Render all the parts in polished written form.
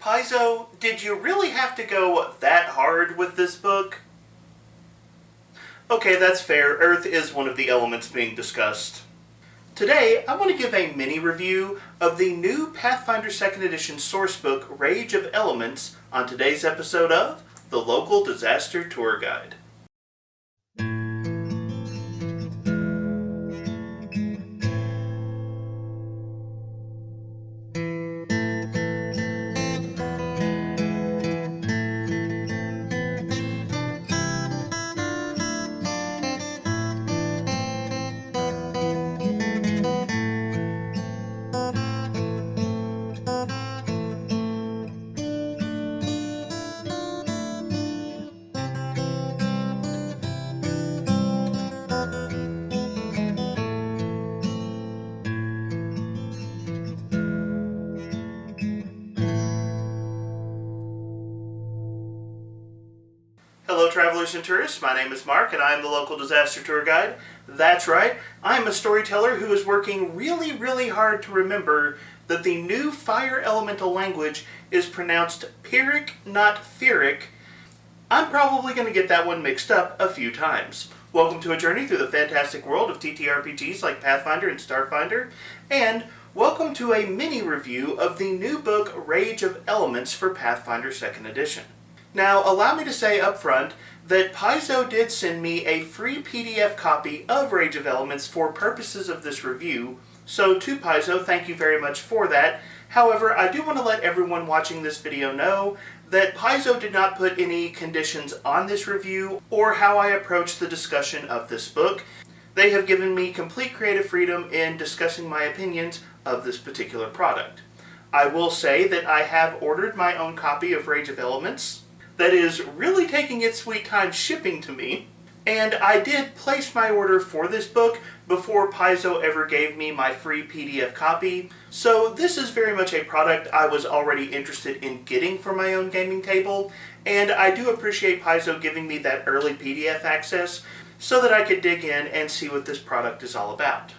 Paizo, did you really have to go that hard with this book? Okay, that's fair. Earth is one of the elements being discussed. Today, I want to give a mini review of the new Pathfinder 2nd Edition sourcebook, Rage of Elements, on today's episode of The Local Disaster Tour Guide. Hello travelers and tourists, my name is Mark and I am the local disaster tour guide. That's right, I'm a storyteller who is working really hard to remember that the new fire elemental language is pronounced Pyrrhic, not Fearic. I'm probably going to get that one mixed up a few times. Welcome to a journey through the fantastic world of TTRPGs like Pathfinder and Starfinder, and welcome to a mini review of the new book Rage of Elements for Pathfinder 2nd Edition. Now, allow me to say up front that Paizo did send me a free PDF copy of Rage of Elements for purposes of this review, so to Paizo, thank you very much for that. However, I do want to let everyone watching this video know that Paizo did not put any conditions on this review or how I approach the discussion of this book. They have given me complete creative freedom in discussing my opinions of this particular product. I will say that I have ordered my own copy of Rage of Elements. That is really taking its sweet time shipping to me. And I did place my order for this book before Paizo ever gave me my free PDF copy. So this is very much a product I was already interested in getting for my own gaming table. And I do appreciate Paizo giving me that early PDF access so that I could dig in and see what this product is all about.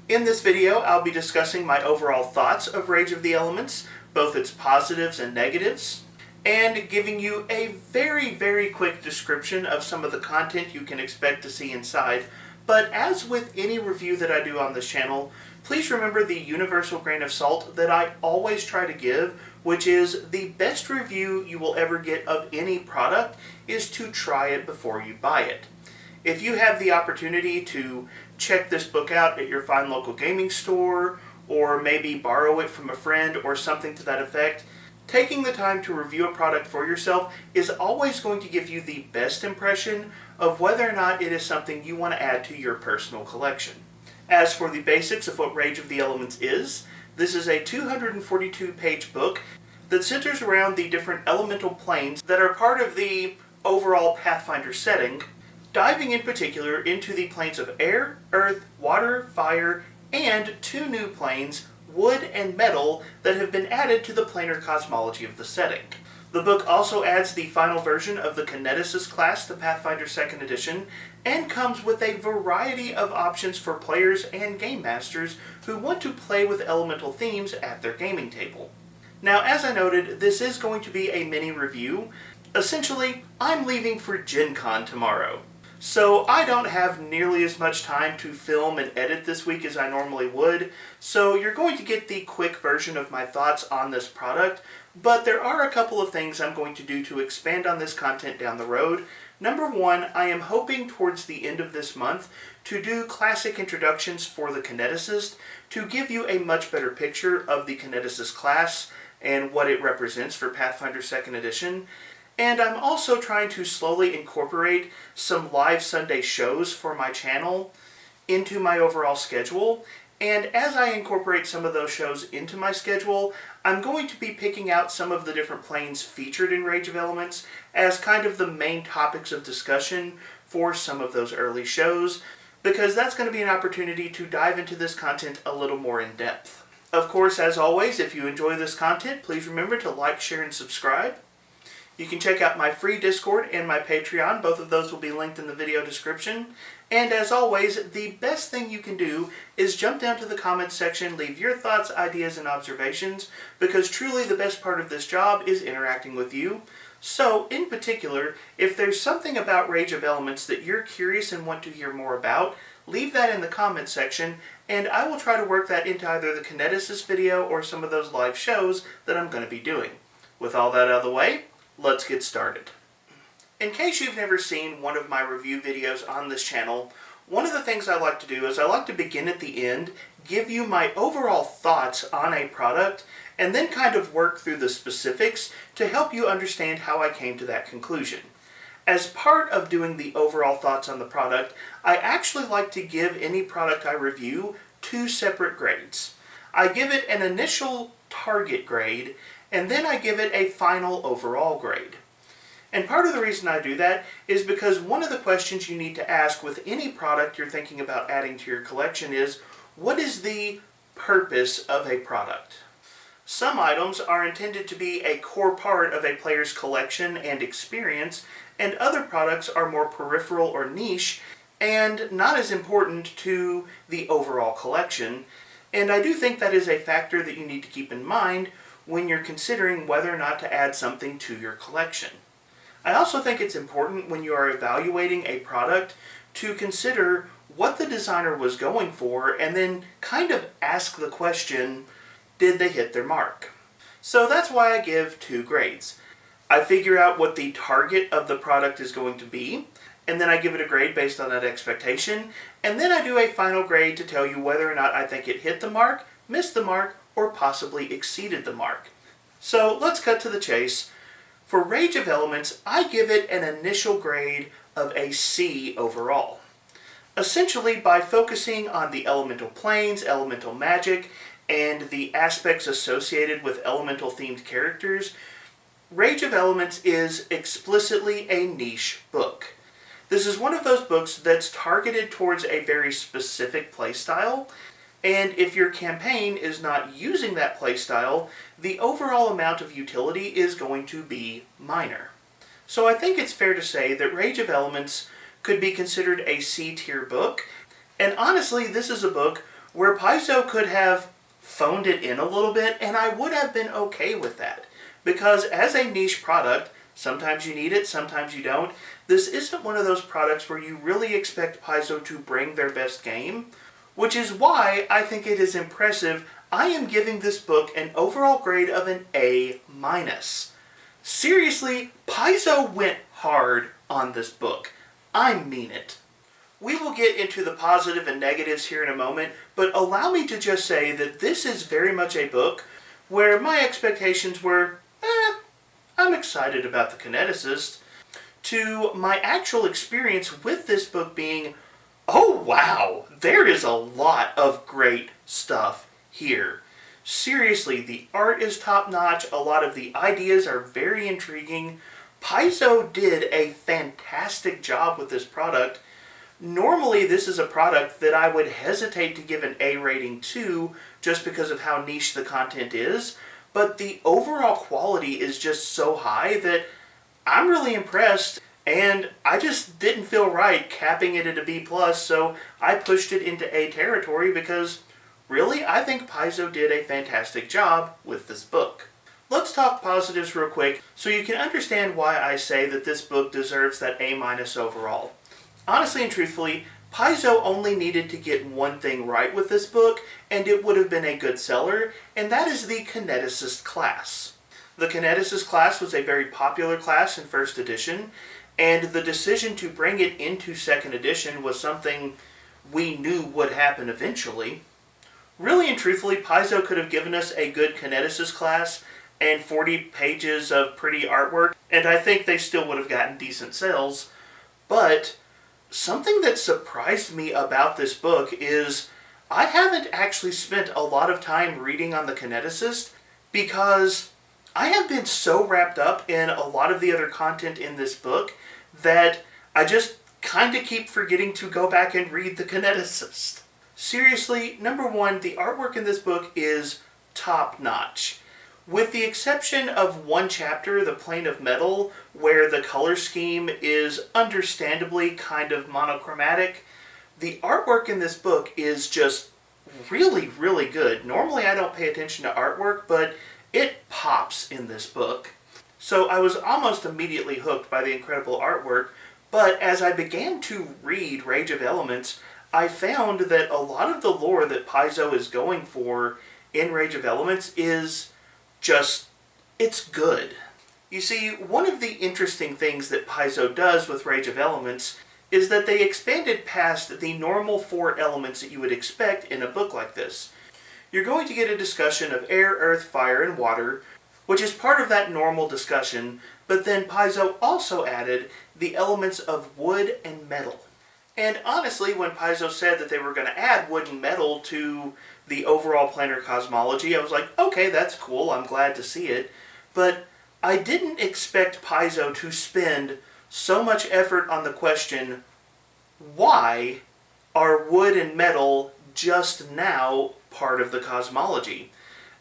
In this video, I'll be discussing my overall thoughts of Rage of the Elements, both its positives and negatives, and giving you a very quick description of some of the content you can expect to see inside. But as with any review that I do on this channel, please remember the universal grain of salt that I always try to give, which is the best review you will ever get of any product is to try it before you buy it. If you have the opportunity to check this book out at your fine local gaming store, or maybe borrow it from a friend or something to that effect, taking the time to review a product for yourself is always going to give you the best impression of whether or not it is something you want to add to your personal collection. As for the basics of what Rage of the Elements is, this is a 242-page book that centers around the different elemental planes that are part of the overall Pathfinder setting, diving in particular into the planes of air, earth, water, fire, and two new planes, wood and metal, that have been added to the planar cosmology of the setting. The book also adds the final version of the Kineticist Class to Pathfinder 2nd Edition, and comes with a variety of options for players and game masters who want to play with elemental themes at their gaming table. Now, as I noted, this is going to be a mini review. Essentially, I'm leaving for Gen Con tomorrow. So I don't have nearly as much time to film and edit this week as I normally would, so you're going to get the quick version of my thoughts on this product, but there are a couple of things I'm going to do to expand on this content down the road. Number one, I am hoping towards the end of this month to do classic introductions for the Kineticist to give you a much better picture of the Kineticist class and what it represents for Pathfinder 2nd Edition. And I'm also trying to slowly incorporate some live Sunday shows for my channel into my overall schedule. And as I incorporate some of those shows into my schedule, I'm going to be picking out some of the different planes featured in Rage of Elements as kind of the main topics of discussion for some of those early shows, because that's going to be an opportunity to dive into this content a little more in depth. Of course, as always, if you enjoy this content, please remember to like, share, and subscribe. You can check out my free Discord and my Patreon. Both of those will be linked in the video description. And as always, the best thing you can do is jump down to the comments section, leave your thoughts, ideas, and observations, because truly the best part of this job is interacting with you. So, in particular, if there's something about Rage of Elements that you're curious and want to hear more about, leave that in the comments section, and I will try to work that into either the Kineticist video or some of those live shows that I'm going to be doing. With all that out of the way, let's get started. In case you've never seen one of my review videos on this channel, one of the things I like to do is I like to begin at the end, give you my overall thoughts on a product, and then kind of work through the specifics to help you understand how I came to that conclusion. As part of doing the overall thoughts on the product, I actually like to give any product I review 2 separate grades. I give it an initial target grade, and then I give it a final overall grade. And part of the reason I do that is because one of the questions you need to ask with any product you're thinking about adding to your collection is, what is the purpose of a product? Some items are intended to be a core part of a player's collection and experience, and other products are more peripheral or niche and not as important to the overall collection. And I do think that is a factor that you need to keep in mind when you're considering whether or not to add something to your collection. I also think it's important when you are evaluating a product to consider what the designer was going for and then kind of ask the question, did they hit their mark? So that's why I give 2 grades. I figure out what the target of the product is going to be, and then I give it a grade based on that expectation, and then I do a final grade to tell you whether or not I think it hit the mark, missed the mark, or possibly exceeded the mark. So let's cut to the chase. For Rage of Elements, I give it an initial grade of a C overall. Essentially, by focusing on the elemental planes, elemental magic, and the aspects associated with elemental-themed characters, Rage of Elements is explicitly a niche book. This is one of those books that's targeted towards a very specific playstyle, and if your campaign is not using that playstyle, the overall amount of utility is going to be minor. So I think it's fair to say that Rage of Elements could be considered a C-tier book, and honestly, this is a book where Paizo could have phoned it in a little bit, and I would have been okay with that. Because as a niche product, sometimes you need it, sometimes you don't. This isn't one of those products where you really expect Paizo to bring their best game, which is why I think it is impressive. I am giving this book an overall grade of an A-. Seriously, Paizo went hard on this book. I mean it. We will get into the positive and negatives here in a moment, but allow me to just say that this is very much a book where my expectations were, I'm excited about the Kineticist, to my actual experience with this book being, oh wow, there is a lot of great stuff here. Seriously, the art is top-notch, a lot of the ideas are very intriguing. Paizo did a fantastic job with this product. Normally, this is a product that I would hesitate to give an A rating to just because of how niche the content is, but the overall quality is just so high that I'm really impressed, and I just didn't feel right capping it at a B+, so I pushed it into A territory because, really, I think Paizo did a fantastic job with this book. Let's talk positives real quick so you can understand why I say that this book deserves that A- overall. Honestly and truthfully, Paizo only needed to get one thing right with this book, and it would have been a good seller, and that is the Kineticist Class. The Kineticist Class was a very popular class in first edition, and the decision to bring it into second edition was something we knew would happen eventually. Really and truthfully, Paizo could have given us a good Kineticist Class and 40 pages of pretty artwork, and I think they still would have gotten decent sales. But something that surprised me about this book is I haven't actually spent a lot of time reading on the Kineticist because I have been so wrapped up in a lot of the other content in this book that I just kind of keep forgetting to go back and read the Kineticist. Seriously, number one, the artwork in this book is top-notch. With the exception of one chapter, The Plane of Metal, where the color scheme is understandably kind of monochromatic, the artwork in this book is just really, really good. Normally I don't pay attention to artwork, but it pops in this book. So I was almost immediately hooked by the incredible artwork, but as I began to read Rage of Elements, I found that a lot of the lore that Paizo is going for in Rage of Elements is just, it's good. You see, one of the interesting things that Paizo does with Rage of Elements is that they expanded past the normal 4 elements that you would expect in a book like this. You're going to get a discussion of air, earth, fire, and water, which is part of that normal discussion, but then Paizo also added the elements of wood and metal. And honestly, when Paizo said that they were going to add wood and metal to the overall planar cosmology, I was like, okay, that's cool, I'm glad to see it. But I didn't expect Paizo to spend so much effort on the question, why are wood and metal just now part of the cosmology?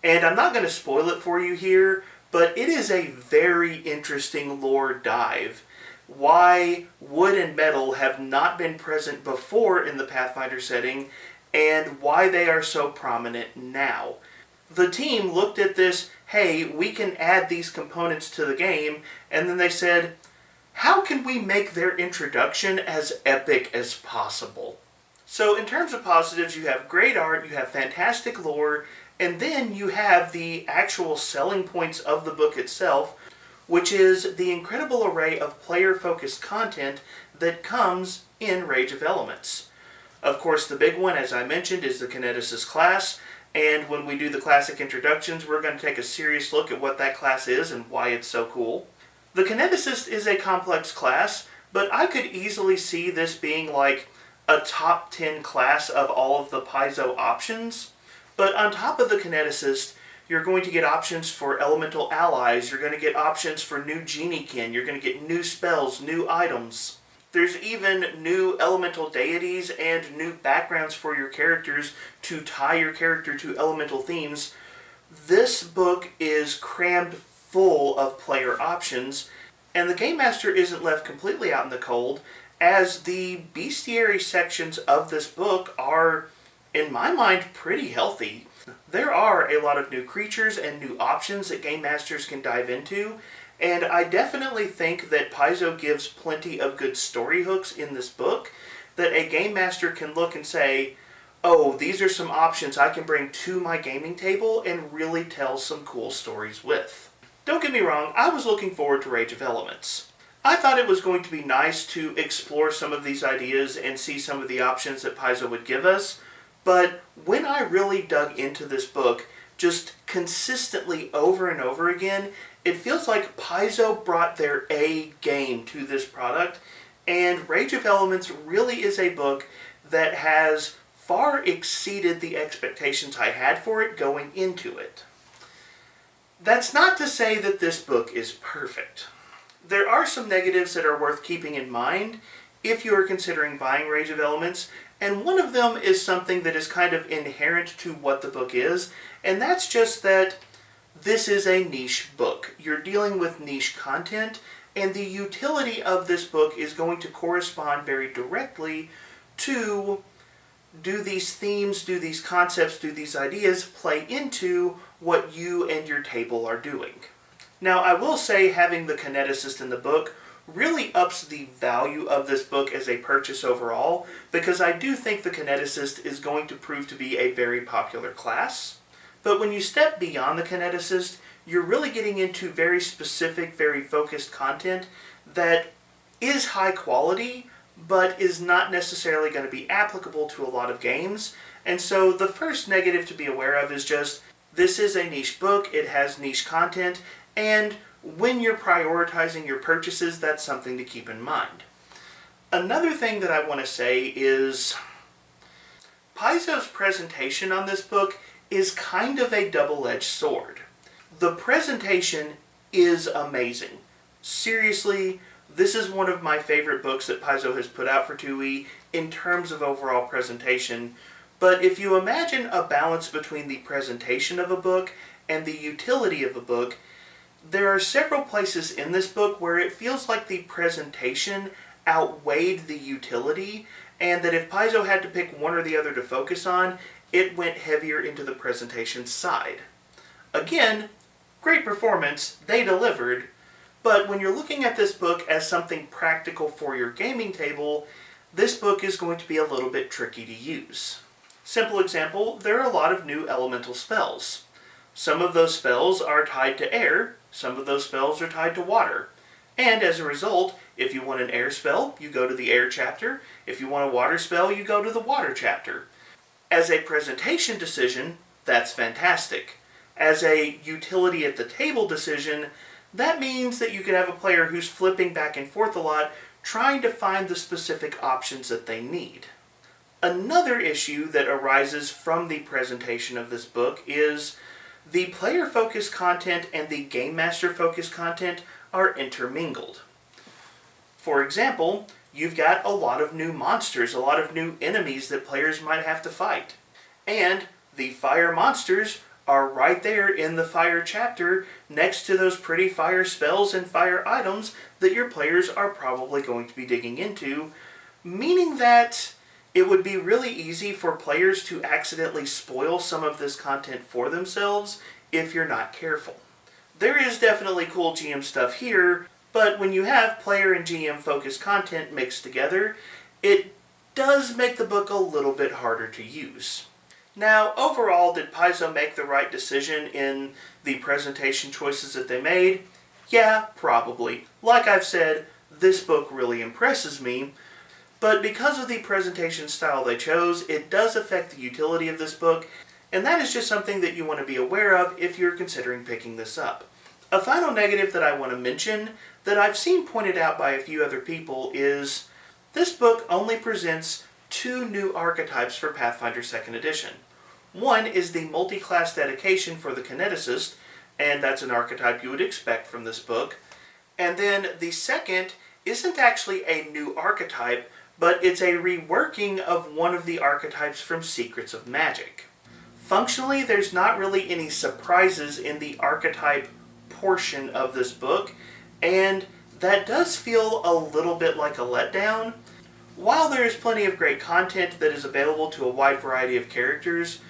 And I'm not going to spoil it for you here, but it is a very interesting lore dive. Why wood and metal have not been present before in the Pathfinder setting, and why they are so prominent now. The team looked at this, hey, we can add these components to the game, and then they said, how can we make their introduction as epic as possible? So in terms of positives, you have great art, you have fantastic lore, and then you have the actual selling points of the book itself, which is the incredible array of player-focused content that comes in Rage of Elements. Of course, the big one, as I mentioned, is the Kineticist Class, and when we do the classic introductions, we're going to take a serious look at what that class is and why it's so cool. The Kineticist is a complex class, but I could easily see this being like a top 10 class of all of the Paizo options. But on top of the Kineticist, you're going to get options for elemental allies, you're going to get options for new geniekin, you're going to get new spells, new items. There's even new elemental deities and new backgrounds for your characters to tie your character to elemental themes. This book is crammed full of player options, and the Game Master isn't left completely out in the cold, as the bestiary sections of this book are, in my mind, pretty healthy. There are a lot of new creatures and new options that Game Masters can dive into, and I definitely think that Paizo gives plenty of good story hooks in this book that a Game Master can look and say, oh, these are some options I can bring to my gaming table and really tell some cool stories with. Don't get me wrong, I was looking forward to Rage of Elements. I thought it was going to be nice to explore some of these ideas and see some of the options that Paizo would give us, but when I really dug into this book, just consistently over and over again, it feels like Paizo brought their A game to this product, and Rage of Elements really is a book that has far exceeded the expectations I had for it going into it. That's not to say that this book is perfect. There are some negatives that are worth keeping in mind if you are considering buying Rage of Elements, and one of them is something that is kind of inherent to what the book is, and that's just that this is a niche book. You're dealing with niche content, and the utility of this book is going to correspond very directly to, do these themes, do these concepts, do these ideas play into what you and your table are doing. Now, I will say having the Kineticist in the book really ups the value of this book as a purchase overall, because I do think the Kineticist is going to prove to be a very popular class. But when you step beyond the Kineticist, you're really getting into very specific, very focused content that is high quality, but is not necessarily going to be applicable to a lot of games. And so the first negative to be aware of is just, this is a niche book, it has niche content, and when you're prioritizing your purchases, that's something to keep in mind. Another thing that I want to say is, Paizo's presentation on this book is kind of a double-edged sword. The presentation is amazing. Seriously, this is one of my favorite books that Paizo has put out for 2E in terms of overall presentation. But if you imagine a balance between the presentation of a book and the utility of a book, there are several places in this book where it feels like the presentation outweighed the utility, and that if Paizo had to pick one or the other to focus on, it went heavier into the presentation side. Again, great performance, they delivered, but when you're looking at this book as something practical for your gaming table, this book is going to be a little bit tricky to use. Simple example, there are a lot of new elemental spells. Some of those spells are tied to air, some of those spells are tied to water. And as a result, if you want an air spell, you go to the air chapter. If you want a water spell, you go to the water chapter. As a presentation decision, that's fantastic. As a utility at the table decision, that means that you could have a player who's flipping back and forth a lot, trying to find the specific options that they need. Another issue that arises from the presentation of this book is the player-focused content and the Game Master-focused content are intermingled. For example, you've got a lot of new monsters, a lot of new enemies that players might have to fight. And the fire monsters are right there in the fire chapter next to those pretty fire spells and fire items that your players are probably going to be digging into, meaning that it would be really easy for players to accidentally spoil some of this content for themselves if you're not careful. There is definitely cool GM stuff here, but when you have player and GM focused content mixed together, it does make the book a little bit harder to use. Now, overall, did Paizo make the right decision in the presentation choices that they made? Yeah, probably. Like I've said, this book really impresses me, but because of the presentation style they chose, it does affect the utility of this book, and that is just something that you want to be aware of if you're considering picking this up. A final negative that I want to mention that I've seen pointed out by a few other people is this book only presents 2 new archetypes for Pathfinder 2nd Edition. One is the multi-class dedication for the Kineticist, and that's an archetype you would expect from this book. And then the second isn't actually a new archetype, but it's a reworking of one of the archetypes from Secrets of Magic. Functionally, there's not really any surprises in the archetype portion of this book, and that does feel a little bit like a letdown. While there is plenty of great content that is available to a wide variety of characters,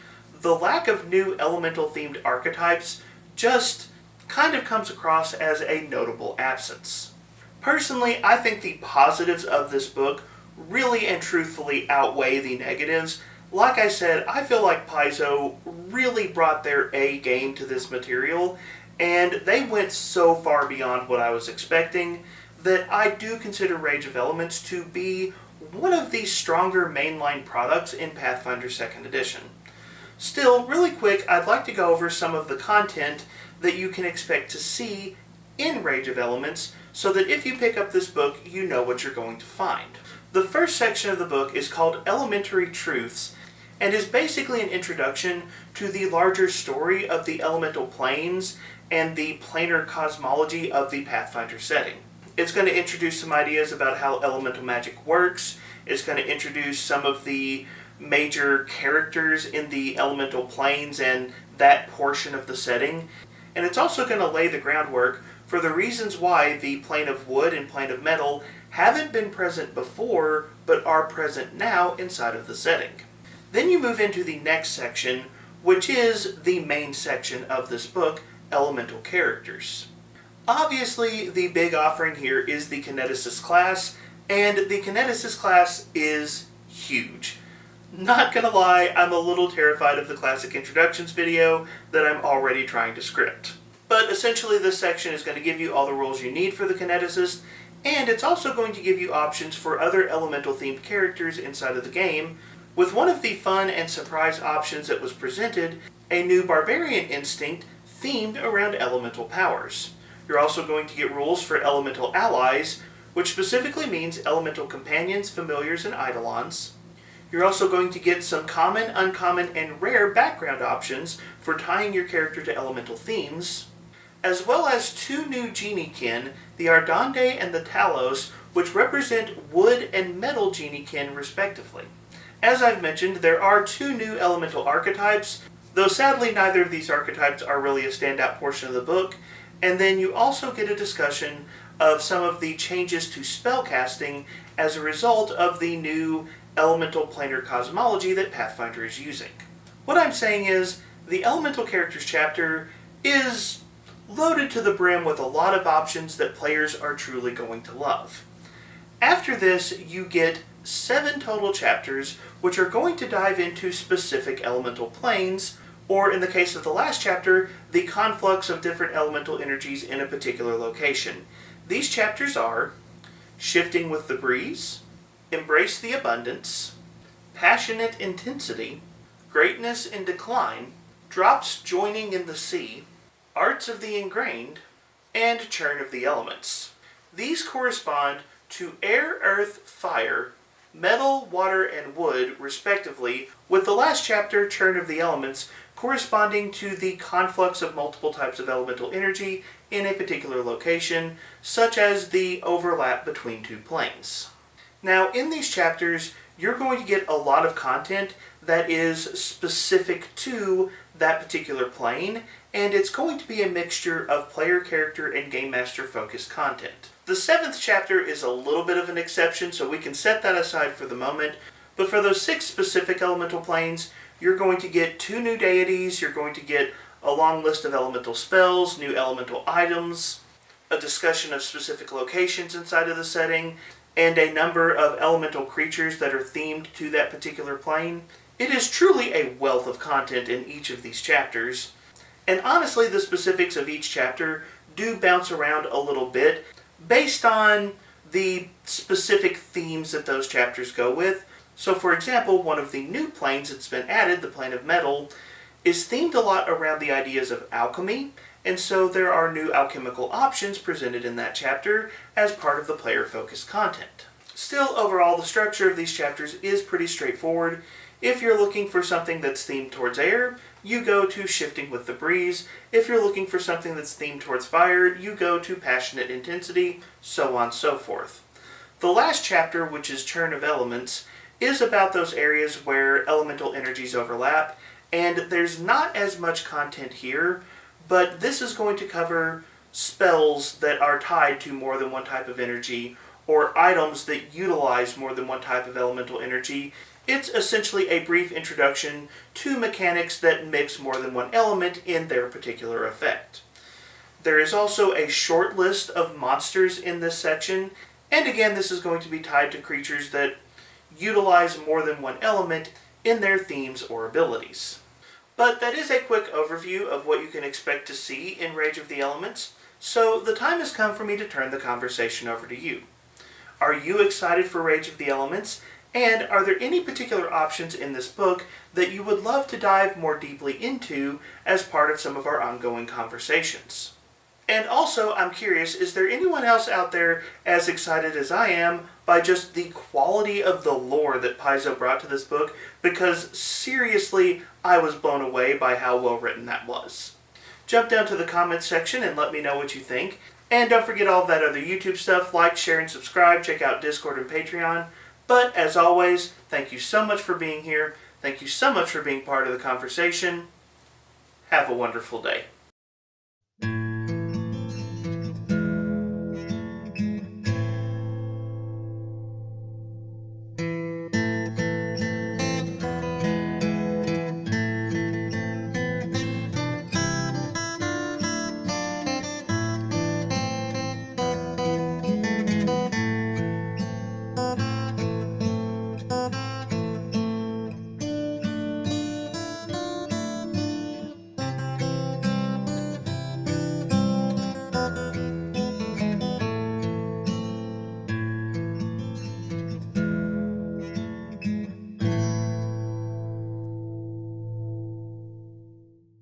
the lack of new elemental-themed archetypes just kind of comes across as a notable absence. Personally, I think the positives of this book really and truthfully outweigh the negatives. Like I said, I feel like Paizo really brought their A game to this material, and they went so far beyond what I was expecting that I do consider Rage of Elements to be one of the stronger mainline products in Pathfinder 2nd Edition. Still, really quick, I'd like to go over some of the content that you can expect to see in Rage of Elements so that if you pick up this book, you know what you're going to find. The first section of the book is called Elementary Truths and is basically an introduction to the larger story of the elemental planes and the planar cosmology of the Pathfinder setting. It's going to introduce some ideas about how elemental magic works. It's going to introduce some of the major characters in the elemental planes and that portion of the setting. And it's also going to lay the groundwork for the reasons why the plane of wood and plane of metal haven't been present before, but are present now inside of the setting. Then you move into the next section, which is the main section of this book, Elemental Characters. Obviously, the big offering here is the Kineticist Class, and the Kineticist Class is huge. Not gonna lie, I'm a little terrified of the Classic Introductions video that I'm already trying to script. But essentially this section is going to give you all the rules you need for the Kineticist, and it's also going to give you options for other elemental-themed characters inside of the game, with one of the fun and surprise options that was presented, a new Barbarian Instinct themed around elemental powers. You're also going to get rules for elemental allies, which specifically means elemental companions, familiars, and eidolons. You're also going to get some common, uncommon, and rare background options for tying your character to elemental themes, as well as 2 new Geniekin, the Ardande and the Talos, which represent wood and metal Geniekin respectively. As I've mentioned, there are 2 new elemental archetypes, though sadly neither of these archetypes are really a standout portion of the book. And then you also get a discussion of some of the changes to spellcasting as a result of the new elemental planar cosmology that Pathfinder is using. What I'm saying is, the Elemental Characters chapter is loaded to the brim with a lot of options that players are truly going to love. After this, you get 7 total chapters, which are going to dive into specific elemental planes, or in the case of the last chapter, the conflux of different elemental energies in a particular location. These chapters are Shifting with the Breeze, Embrace the Abundance, Passionate Intensity, Greatness in Decline, Drops Joining in the Sea, Arts of the Ingrained, and Churn of the Elements. These correspond to air, earth, fire, metal, water, and wood, respectively, with the last chapter, Churn of the Elements, corresponding to the conflux of multiple types of elemental energy in a particular location, such as the overlap between 2 planes. Now, in these chapters, you're going to get a lot of content that is specific to that particular plane, and it's going to be a mixture of player character and game master focused content. The 7th chapter is a little bit of an exception, so we can set that aside for the moment, but for those 6 specific elemental planes, you're going to get 2 new deities, you're going to get a long list of elemental spells, new elemental items, a discussion of specific locations inside of the setting, and a number of elemental creatures that are themed to that particular plane. It is truly a wealth of content in each of these chapters, and honestly the specifics of each chapter do bounce around a little bit based on the specific themes that those chapters go with. So for example, one of the new planes that's been added, the plane of metal, is themed a lot around the ideas of alchemy, and so there are new alchemical options presented in that chapter as part of the player-focused content. Still, overall, the structure of these chapters is pretty straightforward. If you're looking for something that's themed towards air, you go to Shifting with the Breeze. If you're looking for something that's themed towards fire, you go to Passionate Intensity, so on and so forth. The last chapter, which is Churn of Elements, is about those areas where elemental energies overlap, and there's not as much content here, but this is going to cover spells that are tied to more than one type of energy, or items that utilize more than one type of elemental energy. It's essentially a brief introduction to mechanics that mix more than one element in their particular effect. There is also a short list of monsters in this section, and again this is going to be tied to creatures that utilize more than one element in their themes or abilities. But that is a quick overview of what you can expect to see in Rage of the Elements, so the time has come for me to turn the conversation over to you. Are you excited for Rage of the Elements? And are there any particular options in this book that you would love to dive more deeply into as part of some of our ongoing conversations? And also, I'm curious, is there anyone else out there as excited as I am by just the quality of the lore that Paizo brought to this book? Because seriously, I was blown away by how well written that was. Jump down to the comments section and let me know what you think. And don't forget all of that other YouTube stuff, like, share, and subscribe. Check out Discord and Patreon. But as always, thank you so much for being here. Thank you so much for being part of the conversation. Have a wonderful day.